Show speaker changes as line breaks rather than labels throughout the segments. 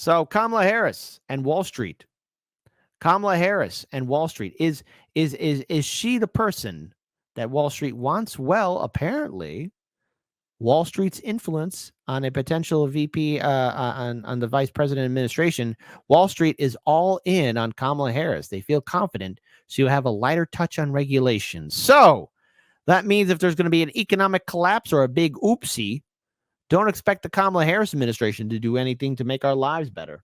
So Kamala Harris and Wall Street. Kamala Harris and Wall Street. Is she the person that Wall Street wants? Well, apparently, Wall Street's influence on a potential VP on the vice president administration, Wall Street is all in on Kamala Harris. They feel confident she'll have a lighter touch on regulations. So that means if there's going to be an economic collapse or a big oopsie, don't expect the Kamala Harris administration to do anything to make our lives better.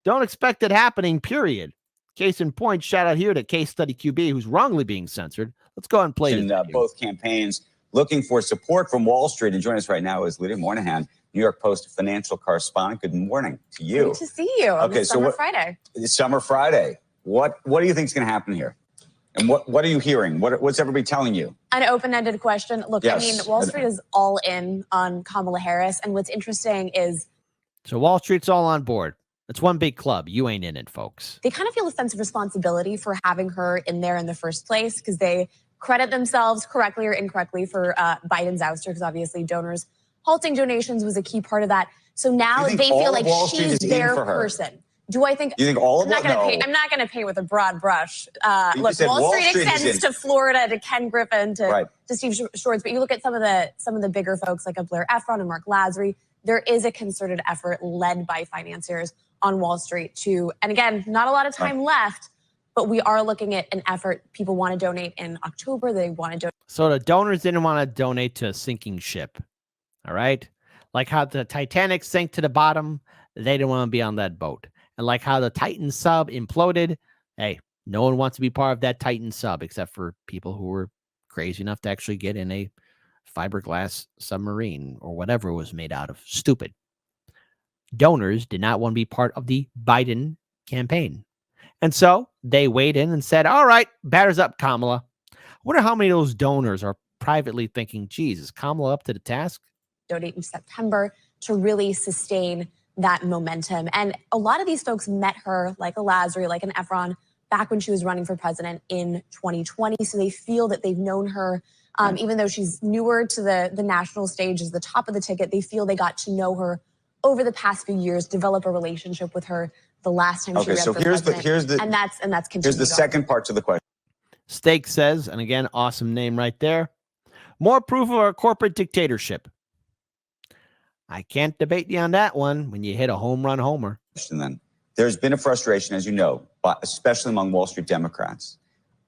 Don't expect it happening, period. Case in point, shout out here to Case Study QB, who's wrongly being censored. Let's go ahead and play this.
Both campaigns looking for support from Wall Street. And joining us right now is Lydia Moynihan, New York Post financial correspondent. Good morning to you.
Good to see you. Okay, so Friday.
It's Summer Friday. What do you think is going to happen here? And what are you hearing? What's everybody telling you?
An open-ended question. Look, yes. I mean, Wall Street is all in on Kamala Harris. And what's interesting is...
So Wall Street's all on board. It's one big club. You ain't in it, folks.
They kind of feel a sense of responsibility for having her in there in the first place because they credit themselves correctly or incorrectly for Biden's ouster because obviously donors halting donations was a key part of that. So now they feel like she's their person. Do I think?
You think all of
them? I'm not going to paint with a broad brush. Look, Wall Street extends to Florida, to Ken Griffin, to Steve Schwartz. But you look at some of the bigger folks like a Blair Efron and Mark Lazary. There is a concerted effort led by financiers on Wall Street to, and again, not a lot of time left, but we are looking at an effort. People want to donate in October. They want to donate.
So the donors didn't want to donate to a sinking ship. All right. Like how the Titanic sank to the bottom. They didn't want to be on that boat. And like how the Titan sub imploded. Hey, no one wants to be part of that Titan sub except for people who were crazy enough to actually get in a fiberglass submarine or whatever it was made out of. Stupid. Donors did not want to be part of the Biden campaign. And so they weighed in and said, all right, batters up, Kamala. I wonder how many of those donors are privately thinking, geez, is Kamala up to the task?
Donate in September to really sustain that momentum. And a lot of these folks met her, like a Lazary, like an Efron, back when she was running for president in 2020. So they feel that they've known her, even though she's newer to the national stage, is the top of the ticket. They feel they got to know her over the past few years, develop a relationship with her the last time she ran for president. And that's continued.
Here's the second part to the question.
Steak says, and again, awesome name right there. More proof of our corporate dictatorship. I can't debate you on that one when you hit a home run homer.
Then there's been a frustration, as you know, especially among Wall Street Democrats,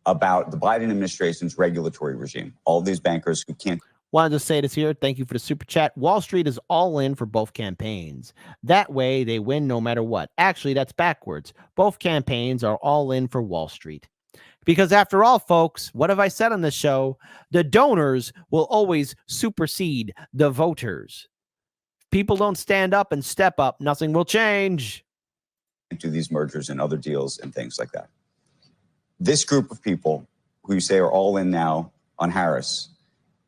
about the Biden administration's regulatory regime. All these bankers who can't.
Wanted to say this here. Thank you for the super chat. Wall Street is all in for both campaigns. That way they win no matter what. Actually, that's backwards. Both campaigns are all in for Wall Street. Because after all, folks, what have I said on this show? The donors will always supersede the voters. If people don't stand up and step up, nothing will change.
Do these mergers and other deals and things like that. This group of people who you say are all in now on Harris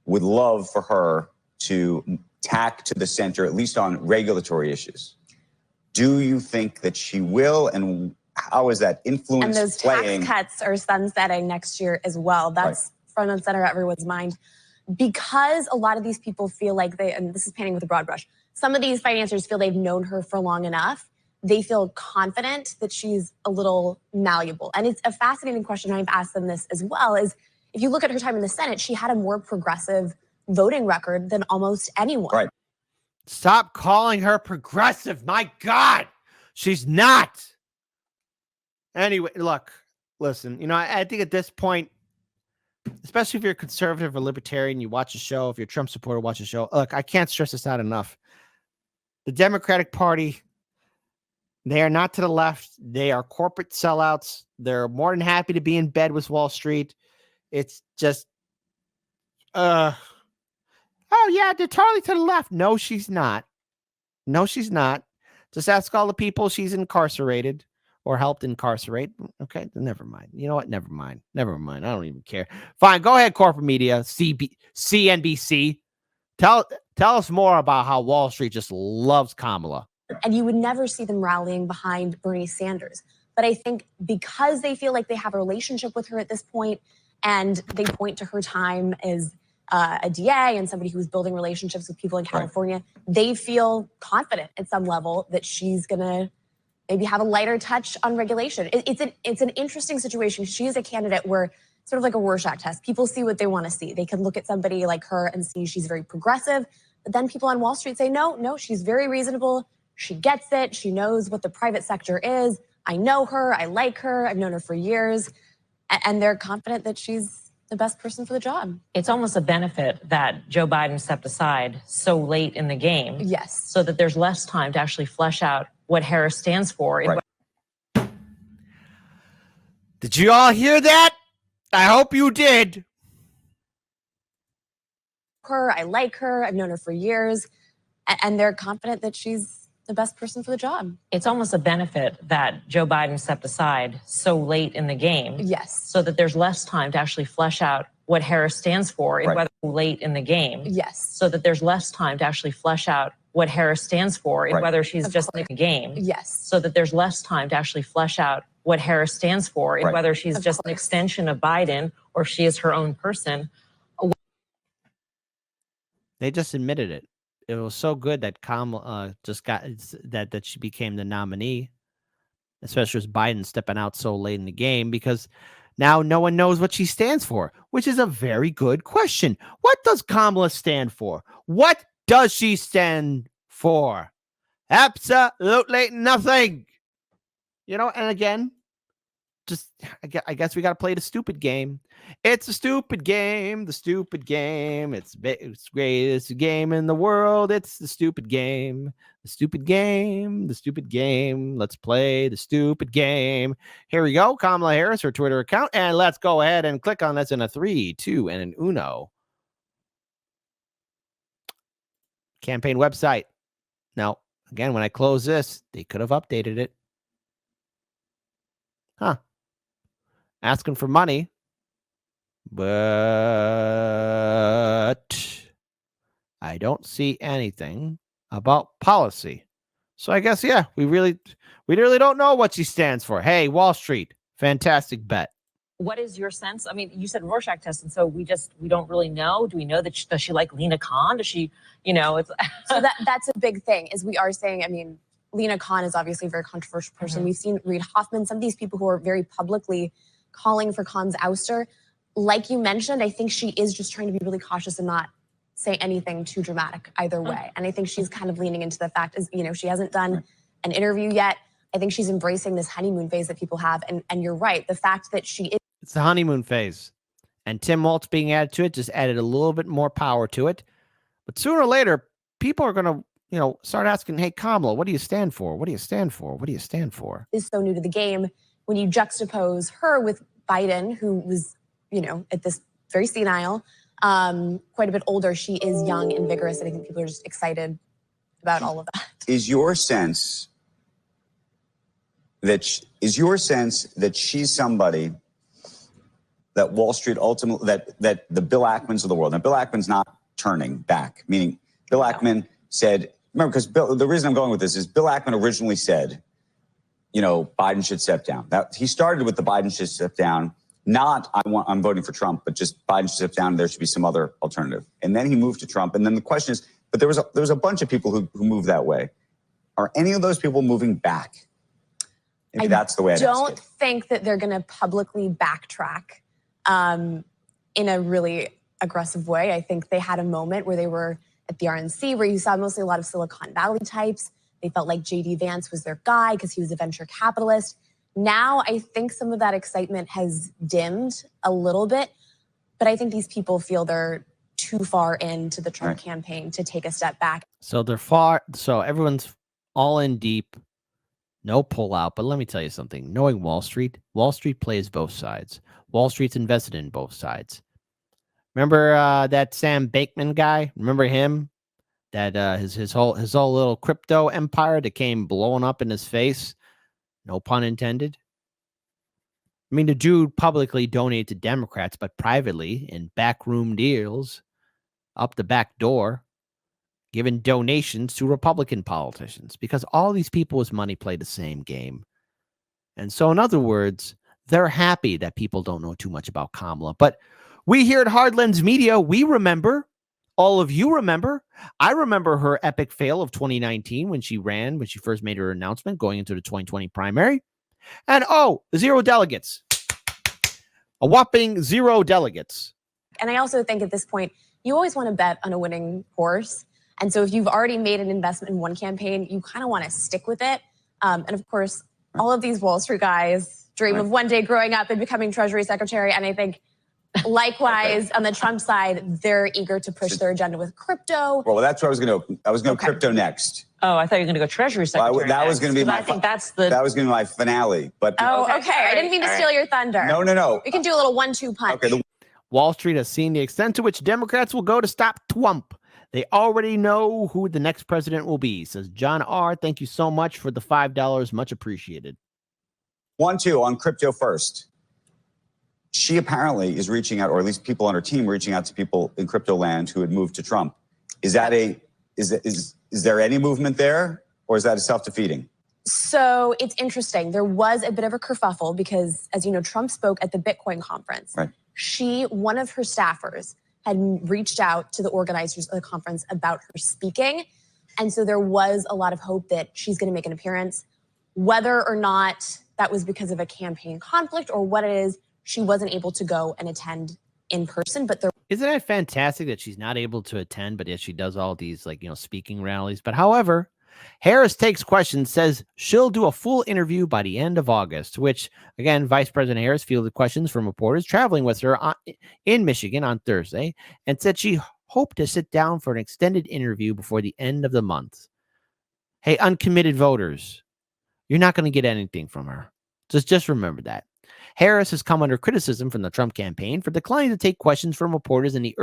would love for her to tack to the center, at least on regulatory issues. Do you think that she will? And how is that influence
and those
playing?
Tax cuts are sunsetting next year as well. That's front and center of everyone's mind. Because a lot of these people feel like and this is painting with a broad brush, some of these financiers feel they've known her for long enough. They feel confident that she's a little malleable. And it's a fascinating question. I've asked them this as well, is if you look at her time in the Senate, she had a more progressive voting record than almost anyone.
Right.
Stop calling her progressive. My God, she's not. Anyway, look, listen, I think at this point, especially if you're conservative or libertarian, you watch a show, if you're a Trump supporter, watch a show. Look, I can't stress this out enough. The Democratic Party, they are not to the left. They are corporate sellouts. They're more than happy to be in bed with Wall Street. It's just, oh yeah, they're totally to the left. No, she's not. No, she's not. Just ask all the people she's incarcerated or helped incarcerate. Okay, never mind. You know what? Never mind. Never mind. I don't even care. Fine, go ahead, corporate media, CNBC. Tell us more about how Wall Street just loves Kamala.
And you would never see them rallying behind Bernie Sanders. But I think because they feel like they have a relationship with her at this point, and they point to her time as a DA and somebody who's building relationships with people in California, they feel confident at some level that she's going to maybe have a lighter touch on regulation. It's an interesting situation. She is a candidate where sort of like a Rorschach test. People see what they want to see. They can look at somebody like her and see she's very progressive, but then people on Wall Street say, no, she's very reasonable. She gets it. She knows what the private sector is. I know her. I like her. I've known her for years. And they're confident that she's the best person for the job.
It's almost a benefit that Joe Biden stepped aside so late in the game.
Yes.
So that there's less time to actually flesh out what Harris stands for.
Right.
Did you all hear that? I hope you did.
Her, I like her. I've known her for years. And they're confident that she's the best person for the job.
It's almost a benefit that Joe Biden stepped aside so late in the game.
Yes.
So that there's less time to actually flesh out what Harris stands for,
Right.
whether late in the game.
Yes.
So that there's less time to actually flesh out what Harris stands for, and
Right.
whether she's
Of
just
course.
in the game.
Yes.
So that there's less time to actually flesh out what Harris stands for, and
Right.
whether she's
Of
just an
course.
extension of Biden or she is her own person.
They just admitted it. It was so good that Kamala just got that she became the nominee, especially with Biden stepping out so late in the game, because now no one knows what she stands for, which is a very good question. What does Kamala stand for? What does she stand for? Absolutely nothing. And again, just I guess we got to play the stupid game. It's a stupid game. The stupid game. It's the greatest game in the world. It's the stupid game. The stupid game. The stupid game. Let's play the stupid game. Here we go. Kamala Harris, her Twitter account. And let's go ahead and click on this in a 3, 2, and an uno. Campaign website. Now, again, when I close this, they could have updated it. Huh. Asking for money. But I don't see anything about policy. So I guess, yeah, we really don't know what she stands for. Hey, Wall Street, fantastic bet.
What is your sense? I mean, you said Rorschach test, and so we don't really know. Do we know that does she like Lena Khan? Does she, it's
So that's a big thing, is we are saying, I mean, Lena Khan is obviously a very controversial person.
Mhm.
We've seen Reid Hoffman, some of these people who are very publicly calling for Khan's ouster. Like you mentioned, I think she is just trying to be really cautious and not say anything too dramatic either way. And I think she's kind of leaning into the fact is, she hasn't done an interview yet. I think she's embracing this honeymoon phase that people have. And you're right. The fact that she is.
It's the honeymoon phase. And Tim Walz being added to it just added a little bit more power to it. But sooner or later, people are going to, start asking, hey, Kamala, what do you stand for? What do you stand for? What do you stand for?
Is so new to the game. When you juxtapose her with Biden, who was, at this very senile, quite a bit older, she is young and vigorous. And I think people are just excited about all of that.
Is your sense that she's somebody that Wall Street ultimately, that the Bill Ackmans of the world, and Bill Ackman's not turning back, meaning Bill Ackman said, remember, because the reason I'm going with this is Bill Ackman originally said, Biden should step down. That he started with the Biden should step down, not I'm voting for Trump, but just Biden should step down. There should be some other alternative. And then he moved to Trump. And then the question is, but there was a bunch of people who moved that way. Are any of those people moving back? Maybe that's the way I'd ask
don't
it.
think that they're going to publicly backtrack in a really aggressive way. I think they had a moment where they were at the RNC where you saw mostly a lot of Silicon Valley types. They felt like J.D. Vance was their guy because he was a venture capitalist. Now, I think some of that excitement has dimmed a little bit, but I think these people feel they're too far into the Trump campaign to take a step back.
So they're far. So everyone's all in deep. No pullout. But let me tell you something. Knowing Wall Street plays both sides. Wall Street's invested in both sides. Remember that Sam Bankman guy? Remember him? That his whole little crypto empire that came blowing up in his face. No pun intended. I mean, the dude publicly donated to Democrats, but privately in backroom deals, up the back door, giving donations to Republican politicians because all these people with money play the same game. And so, in other words, they're happy that people don't know too much about Kamala. But we here at Hardlands Media, we remember All of you remember. I remember her epic fail of 2019 when she first made her announcement going into the 2020 primary. And 0 delegates. A whopping 0 delegates.
And I also think at this point, you always want to bet on a winning horse. And so if you've already made an investment in one campaign, you kind of want to stick with it. And of course, all of these Wall Street guys dream of one day growing up and becoming Treasury Secretary. And I think likewise, on the Trump side, they're eager to push their agenda with crypto.
Well, that's where I was going to. I was going to crypto next.
Oh, I thought you were going to go Treasury Secretary.
That was going to be my.
I think that's the.
That was going to be my finale. But
Okay. I didn't mean to steal your thunder.
No.
We can do a little 1-2 punch.
Okay.
Wall Street has seen the extent to which Democrats will go to stop Trump. They already know who the next president will be, says John R. Thank you so much for the $5. Much appreciated.
1-2 on crypto first. She apparently is reaching out, or at least people on her team reaching out to people in crypto land who had moved to Trump. Is there any movement there, or is that a self-defeating?
So it's interesting. There was a bit of a kerfuffle because, as you know, Trump spoke at the Bitcoin conference.
Right.
One of her staffers had reached out to the organizers of the conference about her speaking. And so there was a lot of hope that she's going to make an appearance. Whether or not that was because of a campaign conflict or what it is, she wasn't able to go and attend in person. But
isn't it fantastic that she's not able to attend, but yet she does all these speaking rallies? But however, Harris takes questions, says she'll do a full interview by the end of August, which, again, Vice President Harris fielded questions from reporters traveling with her in Michigan on Thursday and said she hoped to sit down for an extended interview before the end of the month. Hey, uncommitted voters, you're not going to get anything from her. Just remember that. Harris has come under criticism from the Trump campaign for declining to take questions from reporters in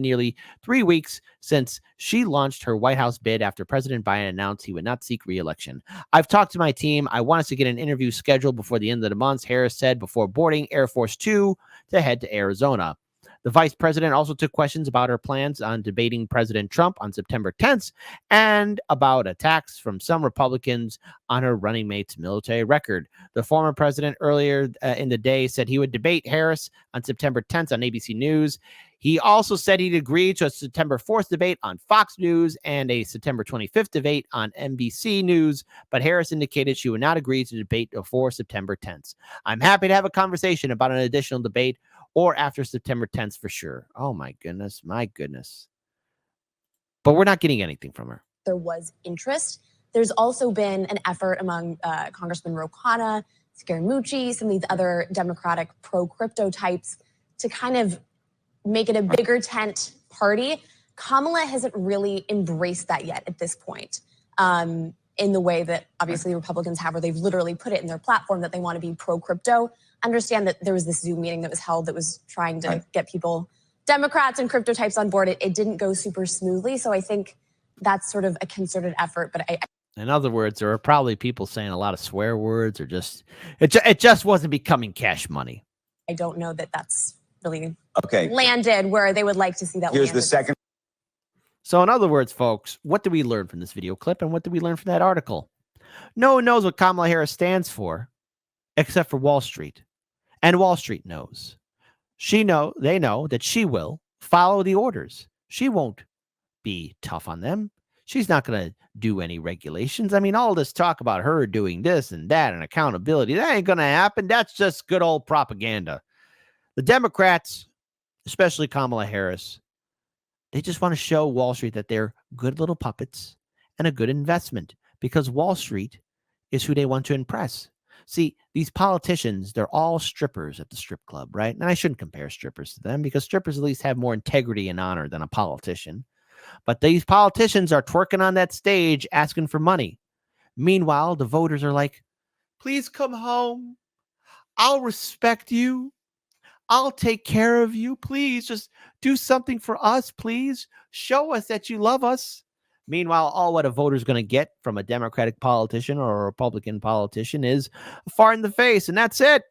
nearly 3 weeks since she launched her White House bid after President Biden announced he would not seek re-election. I've talked to my team. I want us to get an interview scheduled before the end of the month, Harris said before boarding Air Force Two to head to Arizona. The vice president also took questions about her plans on debating President Trump on September 10th and about attacks from some Republicans on her running mate's military record. The former president earlier in the day said he would debate Harris on September 10th on ABC News. He also said he'd agree to a September 4th debate on Fox News and a September 25th debate on NBC News, but Harris indicated she would not agree to debate before September 10th. I'm happy to have a conversation about an additional debate or after September 10th for sure. Oh, my goodness. But we're not getting anything from her.
There was interest. There's also been an effort among Congressman Ro Khanna, Scaramucci, some of these other Democratic pro-crypto types to kind of make it a bigger tent party. Kamala hasn't really embraced that yet at this point in the way that obviously Republicans have, where they've literally put it in their platform that they want to be pro-crypto. Understand that there was this Zoom meeting that was held that was trying to get people, Democrats and crypto types on board. It didn't go super smoothly. So I think that's sort of a concerted effort. But
in other words, there are probably people saying a lot of swear words or it just wasn't becoming cash money.
I don't know that that's really landed where they would like to see that.
Here's the second.
So in other words, folks, what did we learn from this video clip and what did we learn from that article? No one knows what Kamala Harris stands for except for Wall Street. And Wall Street knows. They know that she will follow the orders. She won't be tough on them. She's not going to do any regulations. I mean, all this talk about her doing this and that and accountability, that ain't going to happen. That's just good old propaganda. The Democrats, especially Kamala Harris, they just want to show Wall Street that they're good little puppets and a good investment because Wall Street is who they want to impress. See, these politicians, they're all strippers at the strip club, right? And I shouldn't compare strippers to them because strippers at least have more integrity and honor than a politician. But these politicians are twerking on that stage asking for money. Meanwhile, the voters are like, please come home. I'll respect you. I'll take care of you. Please just do something for us, please. Show us that you love us. Meanwhile, all what a voter is going to get from a Democratic politician or a Republican politician is a fart in the face, and that's it.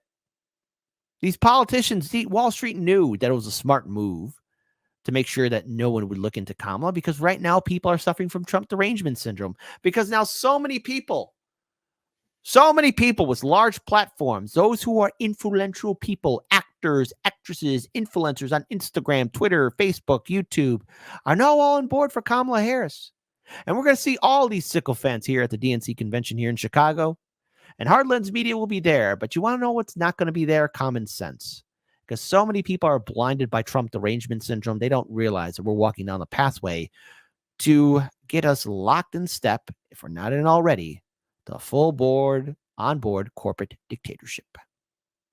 These politicians, Wall Street knew that it was a smart move to make sure that no one would look into Kamala because right now people are suffering from Trump derangement syndrome because now so many people with large platforms, those who are influential people, actors, actresses, actresses, influencers on Instagram, Twitter, Facebook, YouTube are now all on board for Kamala Harris. And we're going to see all these sycophants here at the DNC convention here in Chicago. And Hardlands Media will be there. But you want to know what's not going to be there? Common sense. Because so many people are blinded by Trump derangement syndrome, they don't realize that we're walking down the pathway to get us locked in step, if we're not in already, the full board, on board corporate dictatorship.